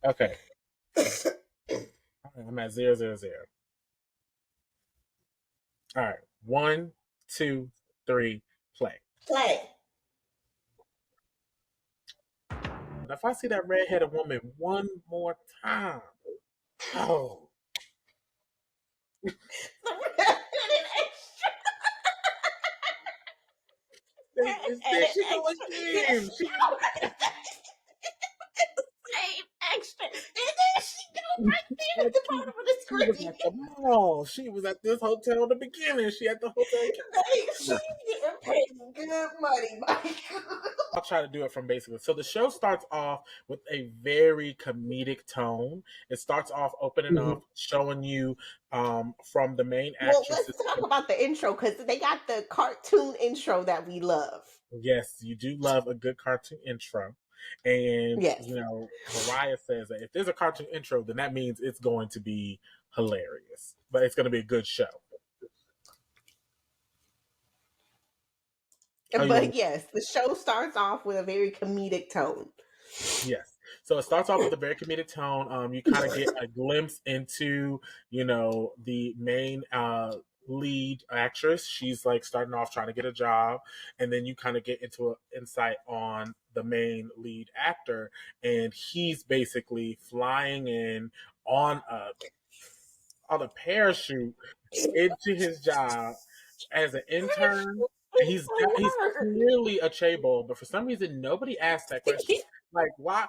Okay. I'm at 000. All right. 1, 2, 3, play. Play. If I see that redheaded woman one more time, oh, she go again. She Same extra. And then she go right there at the bottom of the She was screen. at the mall. She was at this hotel in the beginning. She at the hotel. She getting paid good money, Mike. I'll try to do it from basically. So the show starts off with a very comedic tone. It starts off opening up, showing you from the main Well, actress. let's talk about the intro because they got the cartoon intro that we love. Yes, you do love a good cartoon intro. And, Yes. Mariah says that if there's a cartoon intro, then that means it's going to be hilarious. But it's going to be a good show. But yes, the show starts off with a very comedic tone. Yes. So it starts off with a very comedic tone. You kind of get a glimpse into, the main lead actress. She's like starting off trying to get a job, and then you kind of get into an insight on the main lead actor, and he's basically flying in on a parachute into his job as an intern. He's clearly a chaebol, but for some reason nobody asked that question. Like, why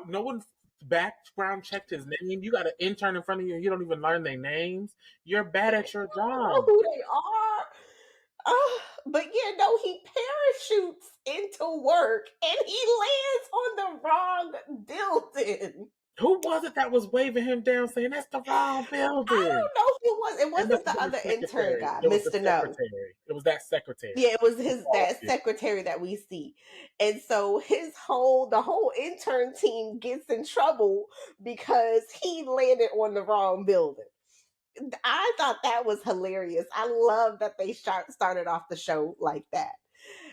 no one background checked his name? You got an intern in front of you and you don't even learn their names. You're bad at your job. Who they are. But he parachutes into work and he lands on the wrong building. Who was it that was waving him down saying that's the wrong building? I don't know who it was. It wasn't the other intern guy, Mr. No. It was that secretary. Yeah, it was that secretary that we see. And so the whole intern team gets in trouble because he landed on the wrong building. I thought that was hilarious. I love that they started off the show like that.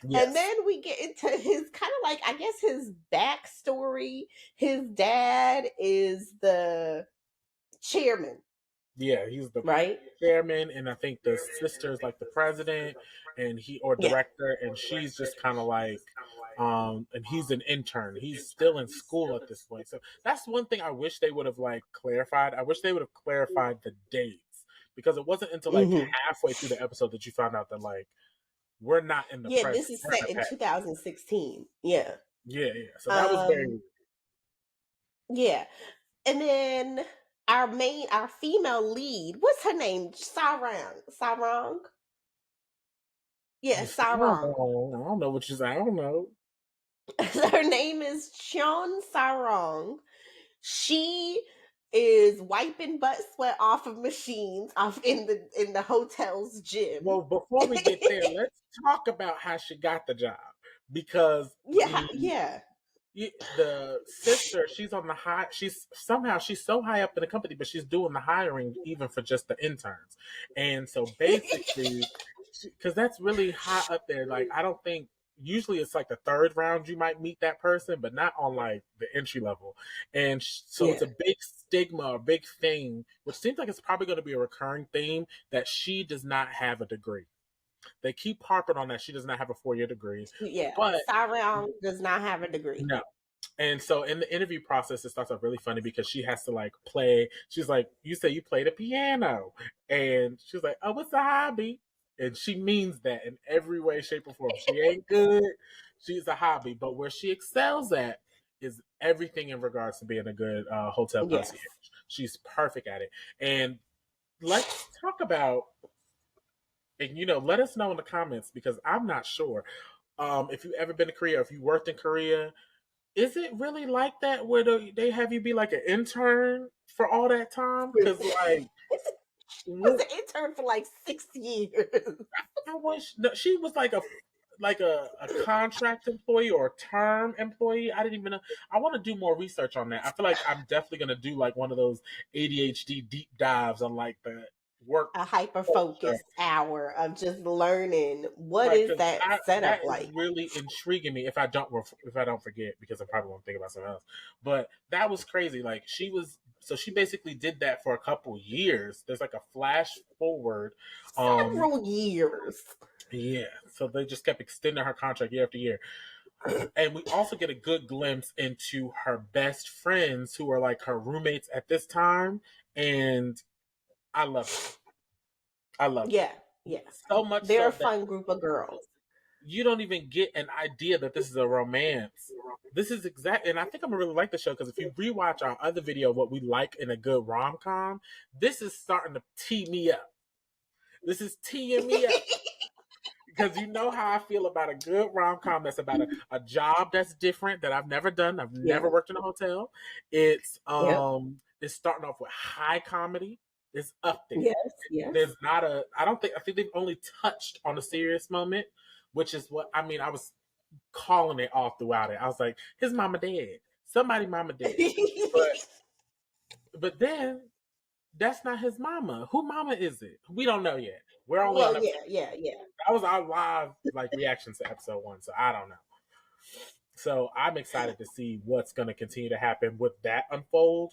Yes. And then we get into his kind of like, I guess, his backstory. His dad is the chairman. Yeah, he's the chairman, and I think the sister is like the president, and director, and she's just kind of like, and he's an intern. He's still in school at this point. So that's one thing I wish they would have clarified. I wish they would have clarified the dates, because it wasn't until halfway through the episode that you found out that we're not in the present. This is set in 2016. Yeah. So that was very. Yeah, and then our female lead, what's her name? Sarang. Yeah, Sarang. I don't know what she's. I don't know. Her name is Cheon Sarang. She is wiping butt sweat off of machines in the hotel's gym. Well, before we get there, let's talk about how she got the job, because the sister, she's on the high. She's so high up in the company, but she's doing the hiring even for just the interns, and so basically, because that's really high up there. I don't think. Usually it's the third round you might meet that person, but not on the entry level. And so it's a big stigma, a big thing, which seems like it's probably going to be a recurring theme, that she does not have a degree. They keep harping on that she does not have a 4-year degree. Yeah, but Sarang does not have a degree. No. And so in the interview process, it starts off really funny because she has to play. She's like, you say you play the piano. And she's like, oh, what's a hobby? And she means that in every way, shape, or form. She ain't good. She's a hobby. But where she excels at is everything in regards to being a good hotel concierge. She's perfect at it. And let's talk about, and let us know in the comments, because I'm not sure if you've ever been to Korea, or if you worked in Korea. Is it really like that where they have you be like an intern for all that time? Because I was an intern for 6 years. I wish she was like a contract employee or a term employee. I didn't even know. I want to do more research on that. I feel like I'm definitely going to do one of those ADHD deep dives on the work A hyper culture. focused hour of just learning what Right, is because that that setup is like. really intriguing me. If I don't forget, because I probably won't think about something else. But that was crazy. Like she basically did that for a couple years. There's like a flash forward. Um, Several years. yeah. So they just kept extending her contract year after year, and we also get a good glimpse into her best friends who are like her roommates at this time, and I loved it. I loved it Yeah, yeah. so much They're a so that fun group of girls. you don't even get an idea that this is a romance. This is and I think I'm gonna really like the show because if you rewatch our other video of what we like in a good rom com, this is starting to tee me up. This is teeing me up because you know how I feel about a good rom com that's about a job that's different that I've never done. I've Yeah, never worked in a hotel. It's yep, it's starting off with high comedy. It's up there. yes, yes. There's not a I think they've only touched on a serious moment, which is what I mean. I was calling it all throughout it. I was like, his mama dead. Somebody mama dead. But then that's not his mama. Who mama is it? We don't know yet. We're only on Well, episode. yeah, yeah, yeah. That was our live like reactions to episode 1, so I don't know. So I'm excited to see what's going to continue to happen with that unfold.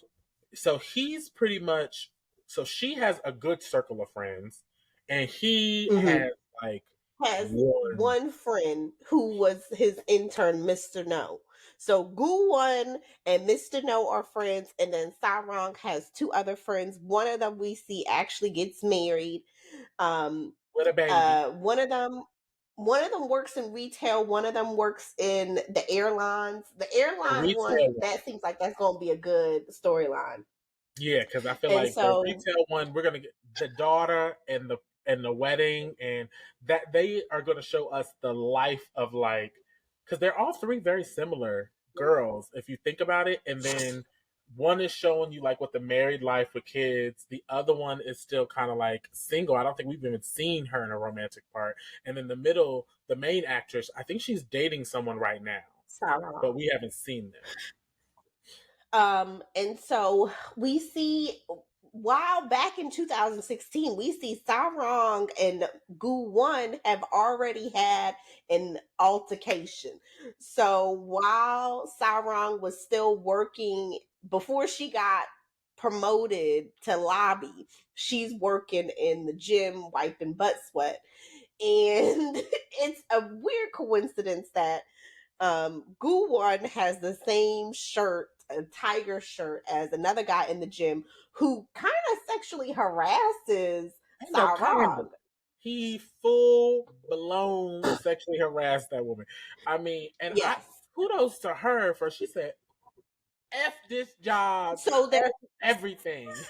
So he's pretty much so she has a good circle of friends, and he Hmm. has like Has one. one friend who was his intern, Mr. No. So Gu One and Mr. No are friends, and then Sarong has two other friends. One of them we see actually gets married. Um, With a baby. one of them works in retail, one of them works in the airlines. The The airline retail one, one. that seems like that's going to be a good storyline. Yeah, because I feel And like the so, retail one, we're gonna get the daughter and the wedding, and that they are gonna show us the life of like, because they're all three very similar girls if you think about it, and then one is showing you like what the married life with kids, the other one is still kind of like single. I don't think we've even seen her in a romantic part, and in the middle, the main actress, I think she's dating someone right now, but Sarong. we haven't seen them. And so we see, while back in 2016, we see Sarong and Gu One have already had an altercation. So while Sarong was still working, before she got promoted to lobby, she's working in the gym wiping butt sweat. And it's a weird coincidence that Gu One has the same shirt, a tiger shirt, as another guy in the gym who kind of sexually harasses Ain't no kind of. Sarong. He full blown sexually harassed that woman. I mean, and I Yes. kudos to her for she said, F this job, So then F everything.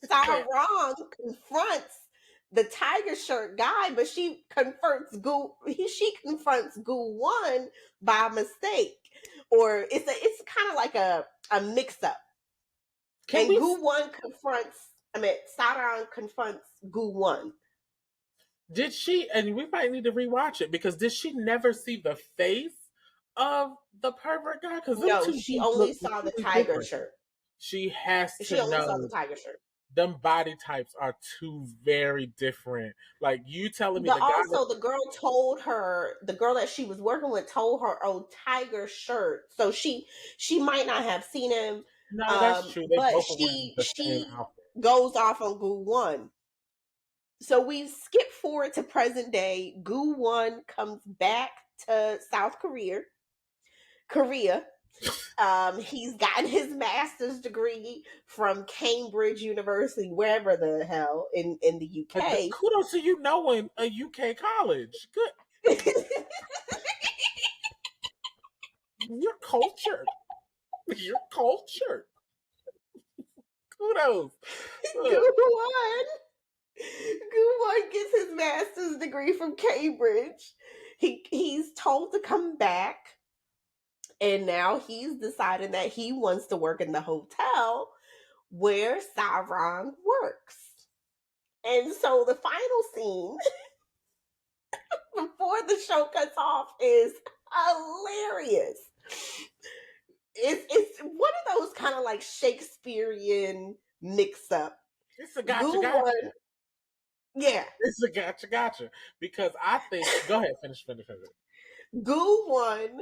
Sarong confronts the tiger shirt guy, but she confronts Gu One by mistake. Or it's kind of like a mix up. Can And we Gu One confronts, I mean, Sarang confronts Gu One. did she and we might need to rewatch it because did she never see the face of the pervert guy? Because them No, two she dudes only look saw the completely tiger different. shirt. She has She to only saw the know tiger shirt. them body types are two very different. Like you telling me But the guy that also, the girl that she was working with told her, "Oh, tiger shirt." So she might not have seen him, no, that's true. They but both are wearing she the same she outfit. goes off on Gu One. So we skip forward to present day. Gu One comes back to South Korea. He's gotten his master's degree from Cambridge University, wherever the hell in the UK. Kudos to you knowing a UK college. Good. You're cultured. You're cultured. Kudos. Look, Guwan Guwan gets his master's degree from Cambridge. He's told to come back, and now he's decided that he wants to work in the hotel where Sarang works. And so the final scene before the show cuts off is hilarious. It's one of those kind of like Shakespearean mix up. it's a gotcha, Gu gotcha. One Yeah. It's a gotcha. Because I think, go ahead, finish. Goo one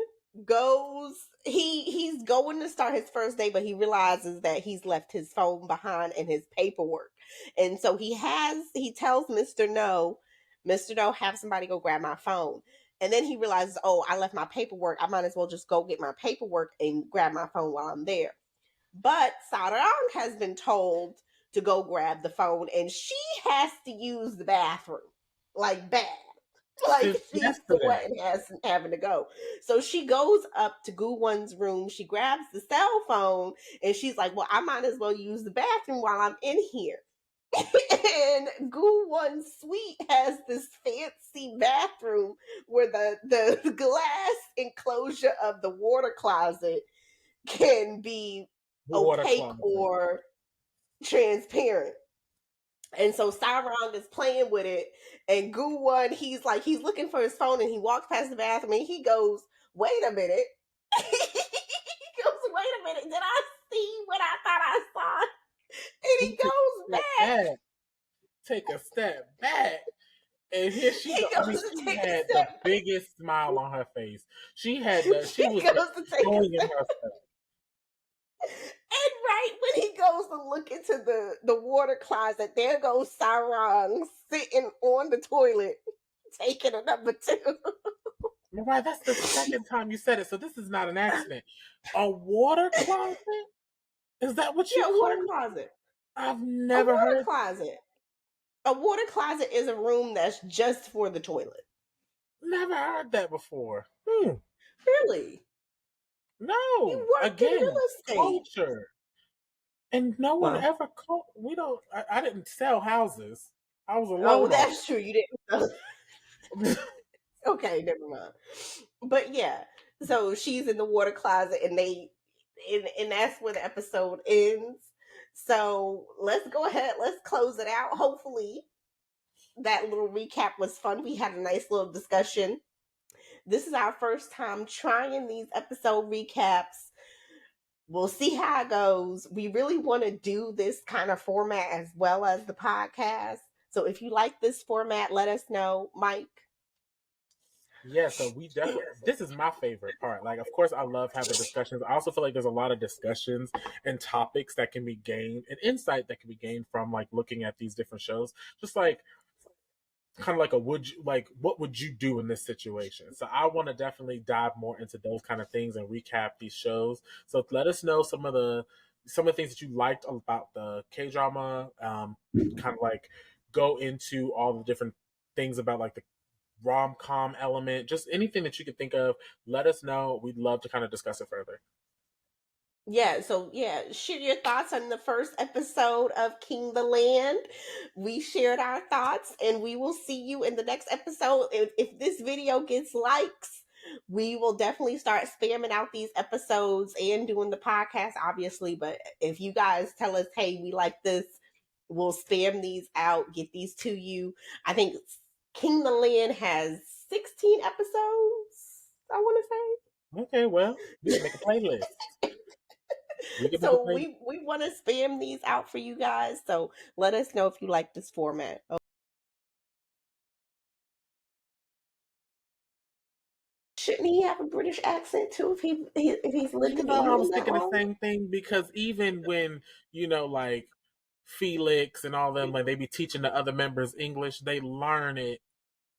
goes he's going to start his first day, but he realizes that he's left his phone behind and his paperwork. And so he tells Mr. No, have somebody go grab my phone. And then he realizes, oh, I left my paperwork. I might as well just go get my paperwork and grab my phone while I'm there. But Sarang has been told to go grab the phone, and she has to use the bathroom. Like bad. Like Since she's yesterday. sweating, having to go. So she goes up to Goo One's room. She grabs the cell phone and she's like, "Well, I might as well use the bathroom while I'm in here." And Goo One's suite has this fancy bathroom where the glass enclosure of the water closet can be The water opaque closet. or transparent. And so Cyrong is playing with it, and Goo One, he's looking for his phone, and he walks past the bathroom, and he goes, "Wait a minute." He goes, "Wait a minute, did I see what I thought I saw?" And he He took goes a step back. back. Take a step back. And here she He go. I mean, goes to she take a had the step back. biggest smile on her face. She He was goes to take a enjoying step. herself. And right when he goes to look into the water closet, there goes Sarong sitting on the toilet, taking a number two. Right, that's the second time you said it, so this is not an accident. A water closet? Is that what you Yeah, a water call it? closet. I've A never water heard. closet. A water closet is a room that's just for the toilet. Never heard that before. Really? No. You worked in real Again, estate. culture. And no one Well, ever called. We don't. I didn't sell houses. I was a oh, loan that's true. You didn't. officer. Okay, never mind. But yeah, so she's in the water closet, and and that's where the episode ends. So let's go ahead. Let's close it out. Hopefully, that little recap was fun. We had a nice little discussion. This is our first time trying these episode recaps. We'll see how it goes. We really want to do this kind of format as well as the podcast. So if you like this format, let us know, Mike. Yeah, so we definitely, this is my favorite part. Like, of course, I love having discussions. I also feel like there's a lot of discussions and topics that can be gained, and insight that can be gained from like looking at these different shows. Just like kind of like a would you, like what would you do in this situation? So I want to definitely dive more into those kind of things and recap these shows. So let us know some of the things that you liked about the K drama. Kind of like go into all the different things about like the rom com element, just anything that you could think of. Let us know. We'd love to kind of discuss it further. Yeah, so yeah, share your thoughts on the first episode of King the Land. We shared our thoughts, and we will see you in the next episode. If this video gets likes, we will definitely start spamming out these episodes and doing the podcast, obviously. But if you guys tell us, hey, we like this, we'll spam these out, get these to you. I think King the Land has 16 episodes, I want to say. Okay, well, we can make a playlist. We can make a So playlist. we want to spam these out for you guys. So let us know if you like this format. Shouldn't he have a British accent too if he's lived You in know, I England was that thinking the long? same thing because even when, like Felix and all them, like they be teaching the other members English, they learn it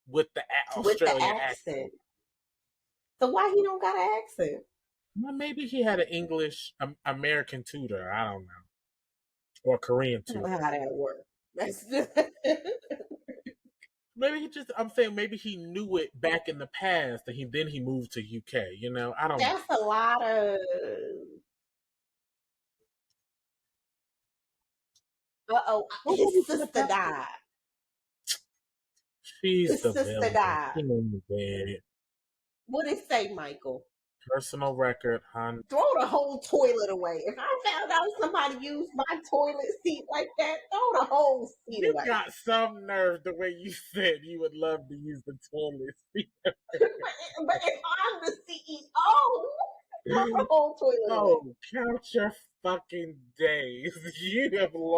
with the With the Australian accent. accent. So why he don't got an accent? Well, maybe he had an English American tutor. I don't know, or Korean I don't know tutor. how that works. That's Maybe I'm saying maybe he knew it back in the past, and he moved to UK. I don't know. that's a lot of. Uh-oh, What his movie from the sister past? died. She's His the sister villain. died. She made me dead. What did it say, Michael? Personal record, hon. Throw the whole toilet away. If I found out somebody used my toilet seat like that, throw the whole seat You away. got some nerve the way you said you would love to use the toilet seat. But if I'm the CEO, throw the whole toilet away. Oh, count your fucking days. You have lost.